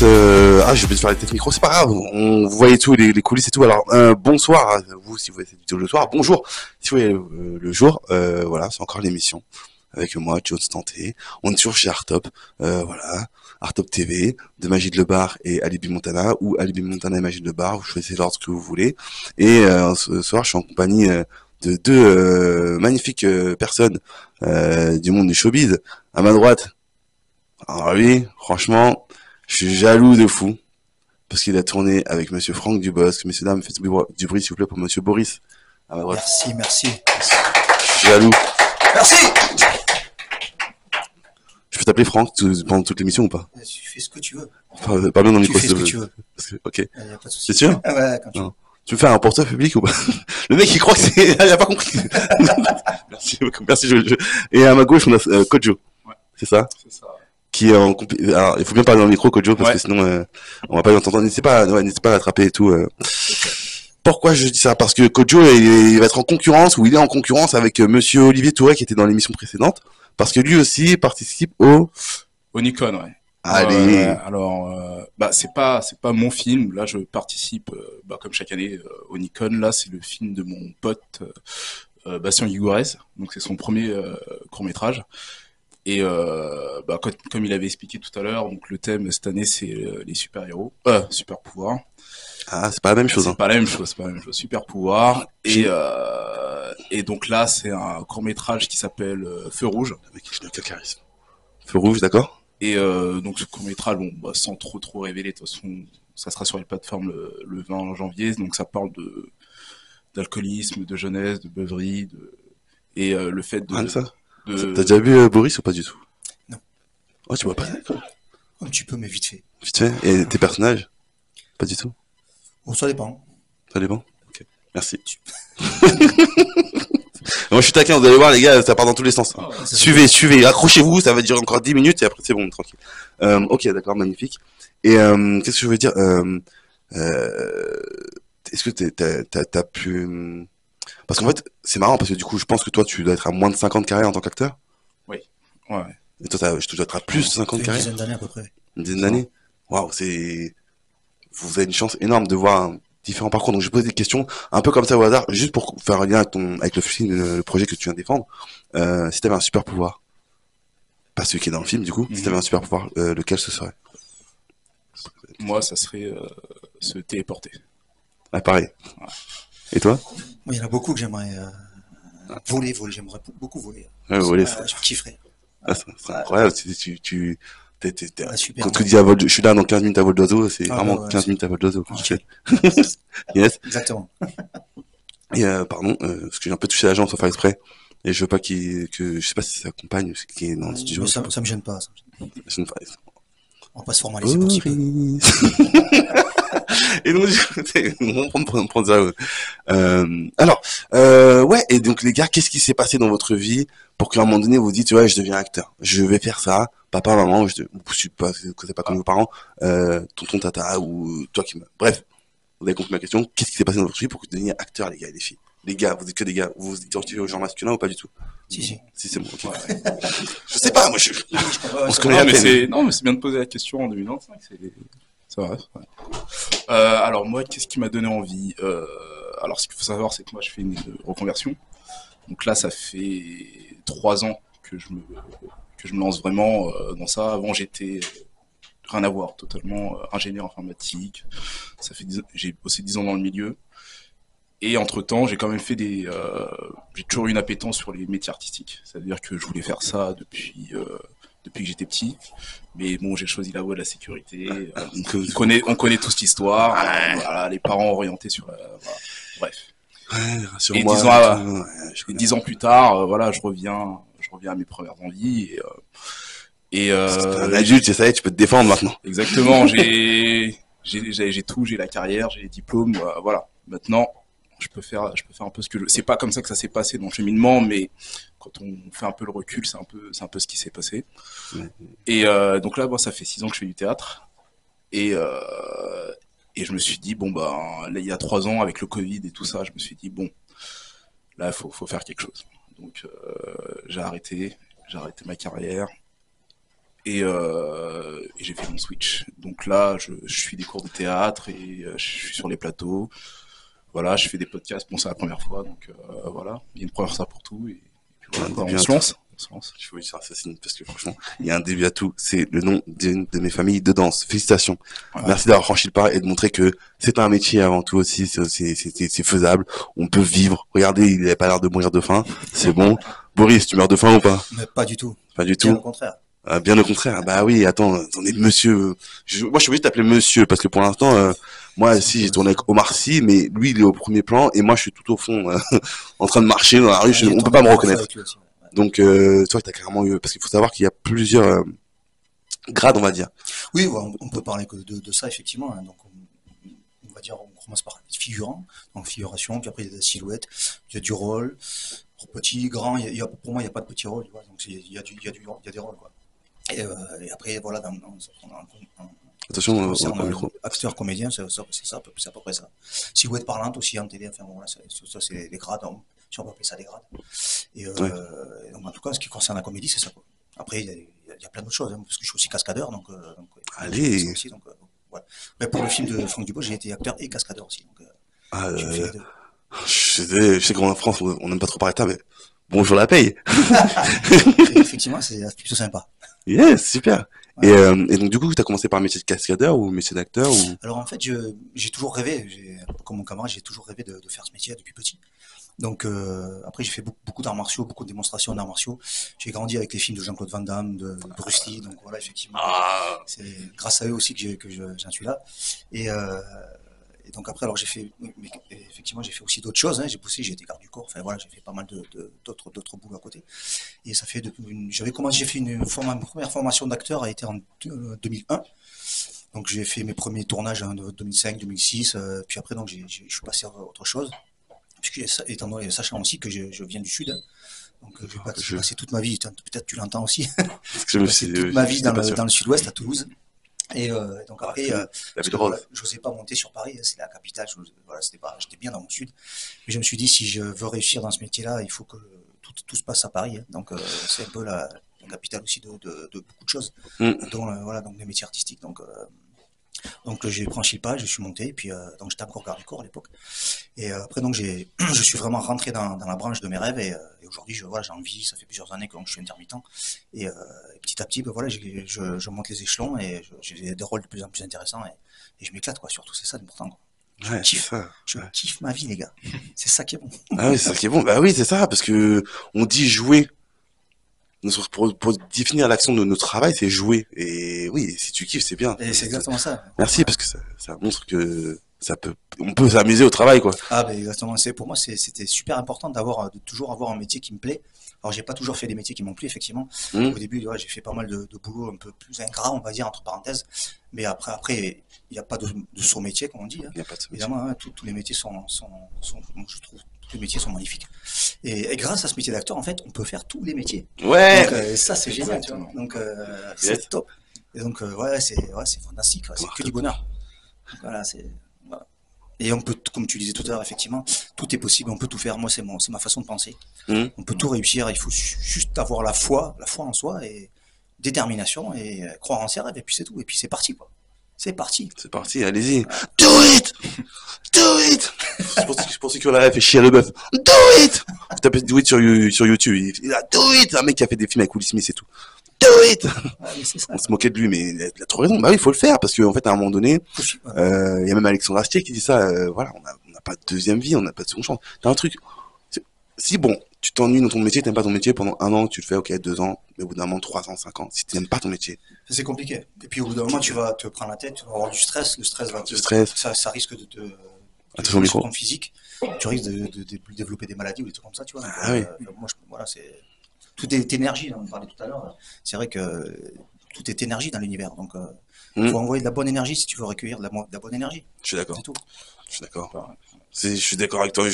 je vais te faire les têtes micro, c'est pas grave. Vous voyez tout, les coulisses et tout. Alors, bonsoir à vous si vous voyez cette vidéo le soir. Bonjour si vous voyez le jour. Voilà, c'est encore l'émission avec moi, Joe Stanté. On est toujours chez Artop. Voilà, Artop TV, de Magid Le Bar et Alibi Montana, ou Alibi Montana et Magid Le Bar. Vous choisissez l'ordre que vous voulez. Et ce soir, je suis en compagnie de deux magnifiques personnes du monde du showbiz. À ma droite, alors lui, franchement, je suis jaloux de fou. Parce qu'il a tourné avec monsieur Franck Dubosc. Messieurs, dames, faites du bruit, s'il vous plaît, pour monsieur Boris. À ma droite. Merci, merci. Je suis jaloux. Merci. Je peux t'appeler Franck pendant toute l'émission ou pas? Tu fais ce que tu veux. Enfin, parle bien dans le micro. Tu fais ce que tu veux. Ok. Y a pas de souci. C'est sûr? Ah ouais, quand tu veux. Non. Tu me fais un portrait public ou pas? Le mec, il croit que c'est... Il a pas compris. Merci. Et à ma gauche, on a Kojo. Ouais. C'est ça? C'est ça. Qui est en alors, il faut bien parler dans le micro, Kojo, parce que sinon, on va pas l'entendre. N'hésitez pas à l'attraper et tout. Pourquoi je dis ça? Parce que Kojo, il va être en concurrence, ou il est en concurrence avec monsieur Olivier Touret, qui était dans l'émission précédente. Parce que lui aussi participe au Nikon, ouais. Allez. Alors, c'est pas mon film. Là, je participe, comme chaque année, au Nikon. Là, c'est le film de mon pote Bastien Guigouarez. Donc, c'est son premier court métrage. Et comme il avait expliqué tout à l'heure, donc le thème cette année c'est les super héros, super pouvoirs. Ah, c'est pas la même chose. C'est pas la même chose, super pouvoirs. Et donc là, c'est un court métrage qui s'appelle Feu Rouge. Avec quel charisme. Feu Rouge, d'accord. Et donc ce court métrage, sans trop révéler, de toute façon, ça sera sur les plateformes le 20 janvier. Donc ça parle d'alcoolisme, de jeunesse, de beuverie, et le fait de. Ah, ça. T'as déjà vu Boris ou pas du tout? Non. Oh, tu vois pas ça, quoi. Un petit peu, mais vite fait. Vite fait. Et tes personnages? Pas du tout. Bon, ça dépend. Ça dépend. Ok. Merci. Moi, je suis taquin, vous allez voir, les gars, ça part dans tous les sens. Ah, ouais, suivez, accrochez-vous, ça va durer encore 10 minutes et après c'est bon, tranquille. Ok, d'accord, magnifique. Et qu'est-ce que je veux dire est-ce que t'as pu... Parce qu'en fait, c'est marrant, parce que du coup, je pense que toi, tu dois être à moins de 50 carrières en tant qu'acteur. Oui, ouais. Et toi, tu dois être à plus de 50 Une carrières. dizaine d'années à peu près. Une dizaine d'années. Waouh, vous avez une chance énorme de voir différents parcours. Donc, je pose des questions un peu comme ça au hasard, juste pour faire un lien avec le film, le projet que tu viens de défendre. Si t'avais un super pouvoir, pas celui qui est dans le film, du coup, si t'avais un super pouvoir, lequel ce serait? Moi, ça serait se téléporter. Ah, pareil. Ouais. Et toi? Moi, il y en a beaucoup que j'aimerais voler. J'aimerais beaucoup voler. Ouais, voler, Je kifferais. c'est incroyable. Super. Quand tu dis je suis là dans 15 minutes à vol d'oiseau, c'est vraiment 15 minutes à vol d'oiseau. Okay. Yes. Exactement. Et pardon, parce que j'ai un peu touché la jambe sans faire exprès. Et je veux pas que je sais pas si ça accompagne qui est dans le studio. Ça me gêne pas. On va pas se formaliser pour si peu. Et donc, on prend ça. Alors, ouais, et donc les gars, qu'est-ce qui s'est passé dans votre vie pour qu'à un moment donné vous dites, ouais, je deviens acteur, je vais faire ça, papa, maman, je suis pas, c'est pas comme vos parents, tonton, tata, ou toi qui me... Bref, vous avez compris ma question, qu'est-ce qui s'est passé dans votre vie pour que vous deveniez acteur, les gars et les filles? Les gars, vous êtes que des gars, vous vous identifiez aux genres masculins ou pas du tout? Si. Si, c'est bon, ok. Je sais pas, moi, on se connaît Non, à mais peine. non, mais c'est bien de poser la question en 2025. C'est vrai. Ouais. Alors moi, qu'est-ce qui m'a donné envie Alors ce qu'il faut savoir, c'est que moi, je fais une reconversion. Donc là, ça fait 3 ans que je me lance vraiment dans ça. Avant, j'étais rien à voir, totalement ingénieur informatique. J'ai bossé 10 ans dans le milieu. Et entre-temps, j'ai quand même fait j'ai toujours eu une appétence sur les métiers artistiques. C'est-à-dire que je voulais faire ça depuis que j'étais petit. Mais bon, j'ai choisi la voie de la sécurité. On connaît toute cette histoire. Voilà, les parents orientés sur la... Voilà. Bref. Ouais, Et rassure-moi. 10 ans plus tard, voilà, je reviens à mes premières envies. C'est un adulte, ça y est, tu peux te défendre maintenant. Exactement, j'ai tout, j'ai la carrière, j'ai les diplômes, voilà. Maintenant, je peux faire un peu ce que je veux. C'est pas comme ça que ça s'est passé dans le cheminement, mais quand on fait un peu le recul, c'est un peu ce qui s'est passé. Ouais. Et donc là, ça fait 6 ans que je fais du théâtre. Et je me suis dit, là, il y a 3 ans, avec le Covid et tout ça, je me suis dit, là, il faut faire quelque chose. Donc, j'ai arrêté ma carrière. Et j'ai fait mon switch. Donc là, je suis des cours de théâtre et je suis sur les plateaux. Voilà, je fais des podcasts. Bon, c'est la première fois, donc voilà. Il y a une première fois pour tout. Et puis voilà, quoi, on se lance. On se lance. Je voulais dire Assassine parce que franchement, il y a un début à tout. C'est le nom d'une de mes familles de danse. Félicitations. Ouais. Merci d'avoir franchi le pas et de montrer que c'est un métier avant tout aussi. C'est faisable. On peut vivre. Regardez, il n'a pas l'air de mourir de faim. C'est bon. Boris, tu meurs de faim ou pas? Mais pas du tout. Pas du Bien tout. au contraire. Bien au contraire. Bah oui, attendez, monsieur. Moi, je suis obligé de t'appeler monsieur parce que pour l'instant, moi, si j'ai tourné avec Omar Sy, mais lui, il est au premier plan et moi, je suis tout au fond, en train de marcher dans la rue. On peut pas me reconnaître. Donc, toi, t'as carrément eu, parce qu'il faut savoir qu'il y a plusieurs grades, on va dire. Oui, ouais, on peut parler que de ça, effectivement. Hein. Donc, on va dire, on commence par figurant, donc figuration, puis après, il y a des silhouettes, il y a du rôle, petit, grand, pour moi, il n'y a pas de petit rôle, tu vois, donc il y a des rôles, quoi. Et après, voilà, Attention, on on n'a pas a le micro. acteur, comédien, c'est à peu près ça. Silhouette parlante aussi en télé, enfin, voilà, ça, c'est les grades, si on peut appeler ça des grades. Et Ouais. donc, en tout cas, en ce qui concerne la comédie, c'est ça, quoi. Après, il y a plein d'autres choses, hein, parce que je suis aussi cascadeur, donc Allez. je fais ça aussi, donc, voilà. Mais pour le film de Franck Dubos, j'ai été acteur et cascadeur aussi, donc Ah, j'ai fait les deux. je sais qu'en France, on n'aime pas trop parler de ça, mais bonjour la paye. Et effectivement, c'est plutôt sympa. Yes, super. Ouais. Et donc, du coup, t'as commencé par le métier de cascadeur ou métier d'acteur ou... Alors en fait, j'ai toujours rêvé, comme mon camarade, j'ai toujours rêvé de faire ce métier depuis petit. Donc après, j'ai fait beaucoup d'arts martiaux, beaucoup de démonstrations d'arts martiaux. J'ai grandi avec les films de Jean-Claude Van Damme, de Bruce Lee, donc voilà, effectivement, Ah, c'est grâce à eux aussi que j'en suis là. Et, et donc après, alors j'ai fait, mais effectivement, j'ai fait aussi d'autres choses. Hein. J'ai poussé, j'ai été garde du corps. Enfin voilà, j'ai fait pas mal d'autres boulots à côté. Et ça fait j'ai fait ma première formation d'acteur a été en 2001. Donc j'ai fait mes premiers tournages en 2005, 2006. Puis après, donc je suis passé à autre chose. Puisque étant donné, sachant aussi que je viens du sud, hein. Donc j'ai passé toute ma vie, peut-être tu l'entends aussi, parce que j'ai je me passé suis, toute ma vie j'étais pas sûr. dans le sud-ouest, à Toulouse. Et donc Ah, après, c'est la parce vie que de rose. voilà, je n'osais pas monter sur Paris, hein, c'est la capitale, voilà, j'étais bien dans mon sud. Mais je me suis dit, si je veux réussir dans ce métier-là, il faut que tout se passe à Paris. Hein. Donc c'est un peu la capitale aussi de beaucoup de choses, Mm. dont voilà, donc les métiers artistiques. Donc j'ai franchi le pas, je suis monté, et puis donc j'étais encore garde du corps à l'époque. Et après donc je suis vraiment rentré dans la branche de mes rêves et aujourd'hui voilà, j'en vis, ça fait plusieurs années que je suis intermittent et petit à petit ben, voilà, je monte les échelons et j'ai des rôles de plus en plus intéressants et je m'éclate quoi, surtout c'est ça l'important quoi. Ouais, c'est ça. Je kiffe ma vie les gars, c'est ça qui est bon. Ah oui, c'est ça qui est bon. Bah oui, c'est ça, parce que on dit jouer. Pour définir l'action de notre travail, c'est jouer. Et oui, si tu kiffes, c'est bien. Et c'est exactement ça. Merci, parce que ça montre que on peut s'amuser au travail, quoi. Ah ben exactement, pour moi c'était super important de toujours avoir un métier qui me plaît. Alors j'ai pas toujours fait des métiers qui m'ont plu effectivement. Mm. Au début ouais, j'ai fait pas mal de boulot un peu plus ingrat on va dire entre parenthèses. Mais après il n'y a pas de sous-métier comme on dit. Hein. Il n'y a pas de solution. Évidemment hein, tous les métiers sont je trouve tous les métiers sont magnifiques. Et grâce à ce métier d'acteur en fait on peut faire tous les métiers. Ouais. Donc ça c'est génial. Tu vois. Donc c'est Yes. top. Et donc ouais c'est fantastique. Ouais, c'est que du bonheur. Donc, voilà c'est voilà. Et on peut, comme tu disais tout à l'heure, effectivement, tout est possible, on peut tout faire. Moi, c'est ma façon de penser. Mm. On peut tout réussir, il faut juste avoir la foi en soi et détermination et croire en ses rêves, et puis c'est tout. Et puis c'est parti, quoi. C'est parti. C'est parti, allez-y. Do it! Do it! Je pensais que la fait chier le bœuf. Do it! Vous tapez Do it sur YouTube. Il a Do it! Un mec qui a fait des films avec Will Smith et tout. Do it! Ouais, mais c'est ça. On se moquait de lui, mais il a trop raison. Bah oui, il faut le faire, parce qu'en fait, à un moment donné, Voilà. il y a même Alexandre Astier qui dit ça, voilà, on n'a pas de deuxième vie, on n'a pas de seconde chance. T'as un truc, si bon, tu t'ennuies dans ton métier, t'aimes pas ton métier pendant 1 an, tu le fais, ok, 2 ans, mais au bout d'un moment, 3 ans, 5 ans, si tu n'aimes pas ton métier. C'est compliqué. Et puis au bout d'un moment, tu vas te prendre la tête, tu vas avoir du stress. Le stress Du stress. ça risque de Attention au micro. sur ton physique. Tu risques de développer des maladies ou des trucs comme ça, tu vois. Donc, Ah oui. moi, voilà, tout est énergie. Là, on parlait tout à l'heure. C'est vrai que tout est énergie dans l'univers. Donc, il faut envoyer de la bonne énergie si tu veux recueillir de la bonne énergie. Je suis d'accord. C'est tout. Je suis d'accord. Je suis d'accord avec toi.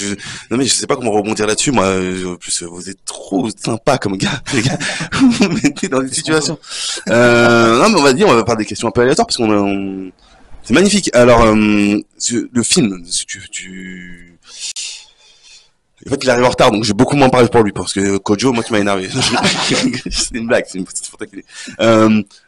Non mais je sais pas comment rebondir là-dessus. Moi, en plus, vous êtes trop sympa comme gars, les gars. Vous me mettez dans des situations. Non mais on va parler des questions un peu aléatoires parce c'est magnifique. Alors, le film, En fait, il arrive en retard, donc j'ai beaucoup moins parlé pour lui, parce que Kojo, moi, tu m'as énervé. C'est une blague, c'est pour taquiner.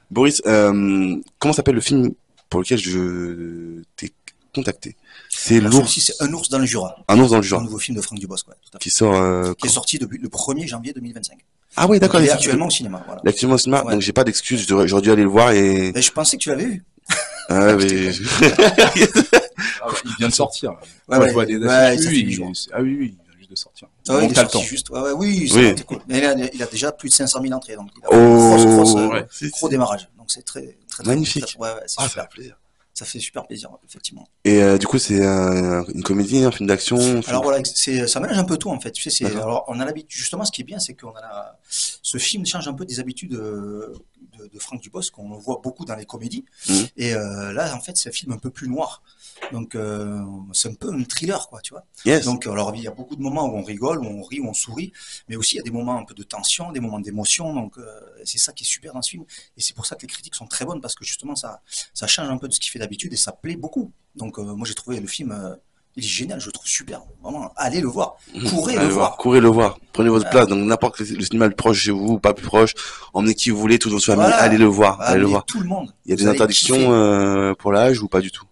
Boris, comment s'appelle le film pour lequel je t'ai contacté? C'est Alors, l'ours, celui-ci, c'est Un ours dans le Jura. un ours dans le Un Jura, nouveau film de Franck Dubosc, ouais, tout à fait. qui sort, Qui est sorti depuis le 1er janvier 2025. Ah ouais, Donc, d'accord, il est il est actuellement au cinéma, voilà. actuellement au cinéma, Ouais. donc j'ai pas d'excuse, j'aurais dû aller le voir et, Mais je pensais que tu l'avais vu. ah, mais, Ah ouais, il vient de sortir. Ouais, Moi, je vois des ouais, affiches, ça fait lui, 8 jours. ah oui, oui, il vient juste de sortir. Ah ouais, Donc il est t'as le sorti temps. juste. Ouais, ouais, oui, Oui. c'était cool. Mais il a déjà plus de 500 000 entrées, donc il a un gros, ouais. gros démarrage. Donc c'est très Magnifique. très- ouais, ouais, c'est Ah, ça super. fait plaisir. Ça fait super plaisir, effectivement. Et du coup, c'est une comédie, un film d'action, un film- Alors voilà, ça mélange un peu tout en fait. Tu sais, D'accord. alors on a l'habitude, justement, ce qui est bien, c'est ce film change un peu des habitudes de Franck Dubosc, qu'on voit beaucoup dans les comédies. Mhm. Et là, en fait, c'est un film un peu plus noir. Donc c'est un peu un thriller, quoi, tu vois. Yes. Donc alors il y a beaucoup de moments où on rigole, où on rit, où on sourit, mais aussi il y a des moments un peu de tension, des moments d'émotion. Donc c'est ça qui est super dans ce film. Et c'est pour ça que les critiques sont très bonnes, parce que justement ça change un peu de ce qu'il fait d'habitude et ça plaît beaucoup. Donc moi j'ai trouvé le film il est génial, je le trouve super. Vraiment, allez le voir. Courez Allez le voir. Courez le voir. Prenez votre Ah. place. Donc n'importe le cinéma le plus proche chez vous, pas plus proche. Emmenez qui vous voulez, toute votre famille. Voilà. Allez le voir. Allez le Mais voir. tout le monde. Il y a des Vous allez interdictions kiffer. pour l'âge ou pas du tout?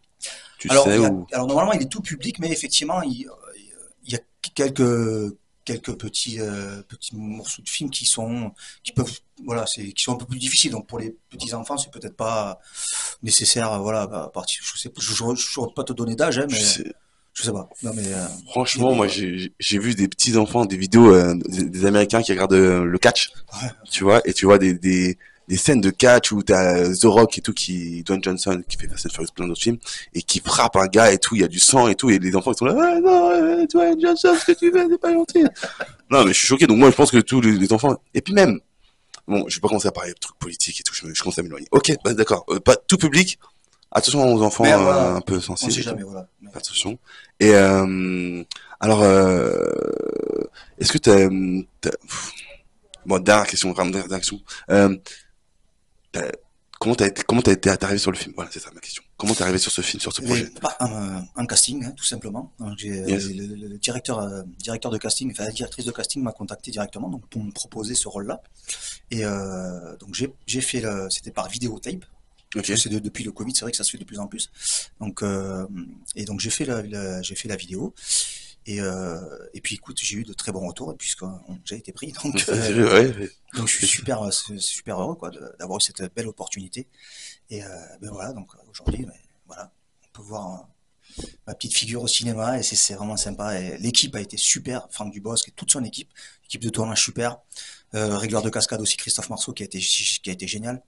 Tu Alors, sais alors ou normalement il est tout public, mais effectivement il y a quelques petits morceaux de films qui peuvent qui sont un peu plus difficiles. Donc pour les petits enfants c'est peut-être pas nécessaire. Voilà, à partir, je saurais pas te donner d'âge, hein, mais je sais- je sais pas. Non mais franchement, mais- moi j'ai vu des petits enfants, des vidéos des Américains qui regardent le catch, ouais. tu vois, et tu vois des scènes de catch où t'as The Rock et tout Dwayne Johnson qui fait Fast and Furious plein d'autres films et qui frappe un gars et tout, il y a du sang et tout et les enfants ils sont là ah, non Dwayne Johnson ce que tu fais c'est pas gentil. Non mais je suis choqué, donc moi je pense que tous les enfants et puis même bon je vais pas commencer à parler de trucs politiques et tout, je commence à m'éloigner. Ok, bah, d'accord, pas tout public, attention aux enfants Mais voilà, un peu on sensibles sait et tout. jamais, voilà. Mais- Attention. Et alors, est-ce que bon, dernière question, vraiment dernière question. T'as- comment t'es arrivé sur le film? Voilà, c'est ça ma question. Comment t'es arrivé sur ce film, sur ce projet? Pas un casting, hein, tout simplement. Donc, Yes. le directeur de casting, enfin la directrice de casting m'a contacté directement donc pour me proposer ce rôle-là. Et donc j'ai fait c'était par vidéotape. Ok. C'est depuis le Covid, c'est vrai que ça se fait de plus en plus. Donc et donc j'ai fait j'ai fait la vidéo. Et puis écoute, j'ai eu de très bons retours puisque j'ai été pris. Donc Ouais. donc je suis super heureux quoi d'avoir eu cette belle opportunité. Et ben voilà, donc aujourd'hui, ben, voilà, on peut voir ma petite figure au cinéma et c'est vraiment sympa. Et l'équipe a été super, Franck Dubosc et toute son équipe de tournage super. Régleur de cascade aussi Christophe Marceau qui a été génial.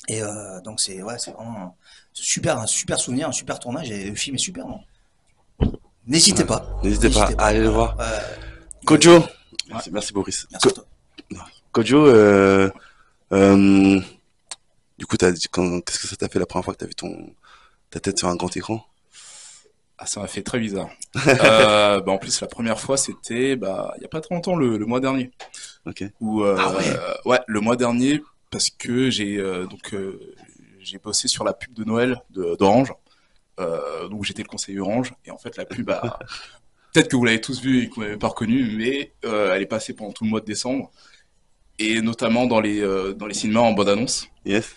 Et donc c'est vraiment un super souvenir, un super tournage et le film est super. Non n'hésitez pas. N'hésitez pas à aller le voir. Kojo. Kojo. Merci Boris. Merci à toi. Kojo, du coup, qu'est-ce que ça t'a fait la première fois que t'as vu ta tête sur un grand écran? Ah, ça m'a fait très bizarre. Bah, en plus, la première fois, c'était il y a pas très longtemps, le mois dernier. Ok. Où, ouais, le mois dernier, parce que j'ai bossé sur la pub de Noël d'Orange. Donc j'étais le conseiller Orange. Et en fait, la pub, peut-être que vous l'avez tous vu et que vous m'avez pas reconnu, mais elle est passée pendant tout le mois de décembre. Et notamment dans les cinémas en bande-annonce. Yes.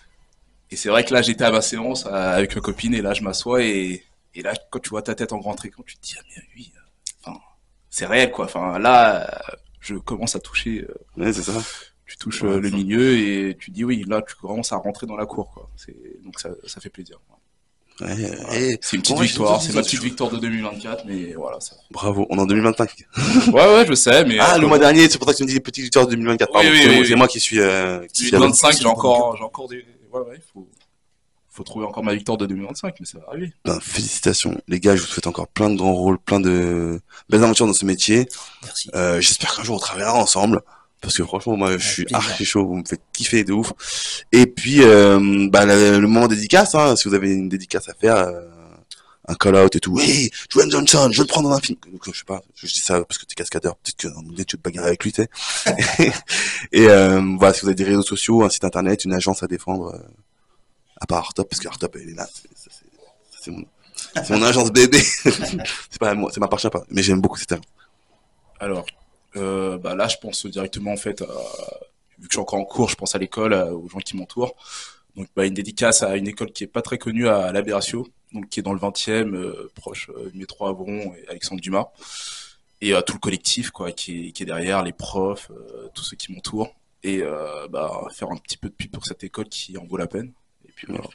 Et c'est vrai que là, j'étais à ma séance avec ma copine et là, je m'assois et là, quand tu vois ta tête en grand écran, tu te dis, ah, mais oui, enfin, c'est réel, quoi. Enfin, là, je commence à toucher, Ouais, c'est ça. tu touches Ouais, le ça. milieu et tu dis, oui, là, tu commences à rentrer dans la cour, quoi. Donc ça fait plaisir. Ouais, Voilà. et C'est une petite bon, ouais, victoire, je- c'est ma petite victoire de 2024, mais voilà, ça. Bravo, on est en 2025. Ouais, je sais, mais. Ah, le mois dernier, c'est pour ça que tu me dis les petites victoires de 2024. Pardon, Oui, c'est oui. moi qui suis avec. 2025, j'ai encore des. Ouais, faut trouver encore ma victoire de 2025, mais ça va arriver. Ben, félicitations, les gars, je vous souhaite encore plein de grands rôles, plein de belles aventures dans ce métier. Merci. J'espère qu'un jour on travaillera ensemble. Parce que franchement, moi, je suis plaisir. archi chaud, vous me faites kiffer de ouf. Et puis, le moment dédicace, hein, si vous avez une dédicace à faire, un call-out et tout. Oui, Dwayne Johnson, je veux le prendre dans un film. Donc, je sais pas, je dis ça parce que t'es cascadeur, peut-être que tu veux te bagarrer avec lui, tu sais. Et voilà, si vous avez des réseaux sociaux, un site internet, une agence à défendre, à part Artop, parce que Artop, elle est là. C'est mon agence bébé. C'est pas moi, ça m'appartient pas. Mais j'aime beaucoup cette agence. Alors, là, je pense directement en fait, vu que je suis encore en cours, je pense à l'école, aux gens qui m'entourent. Donc, une dédicace à une école qui est pas très connue, à l'Aberratio, donc qui est dans le 20e, proche du métro Avron et Alexandre Dumas, et tout le collectif quoi, qui est derrière, les profs, tous ceux qui m'entourent, et faire un petit peu de pub pour cette école qui en vaut la peine. Et puis voilà.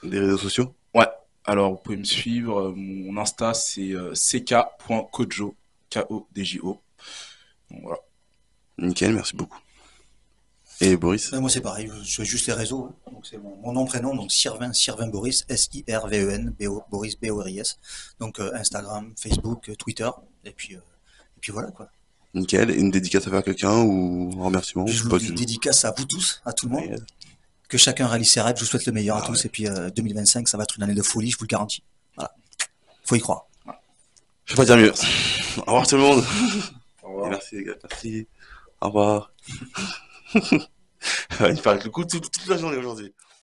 Des réseaux sociaux? Ouais. Alors, vous pouvez me suivre. Mon Insta, c'est ck.kodjo, Kodjo. Donc, voilà. Nickel, merci beaucoup. Et Boris? Moi, c'est pareil, je fais juste les réseaux, hein. Donc, c'est mon nom, prénom, donc Sirven Boris, Sirven, Boris, B-O-R-I-S. Donc, Instagram, Facebook, Twitter, et puis voilà, quoi. Nickel. Une dédicace à faire à quelqu'un ou un remerciement? Je Pas vous du tout. dédicace à vous tous, à tout le monde. Ouais. Que chacun réalise ses rêves. Je vous souhaite le meilleur à Ah tous. ouais. Et puis 2025, ça va être une année de folie, je vous le garantis. Voilà. Faut y croire. Je peux pas dire mieux. Au revoir tout le monde. Au Et revoir. merci les gars, merci. Au revoir. Il paraît que le coup toute la journée aujourd'hui.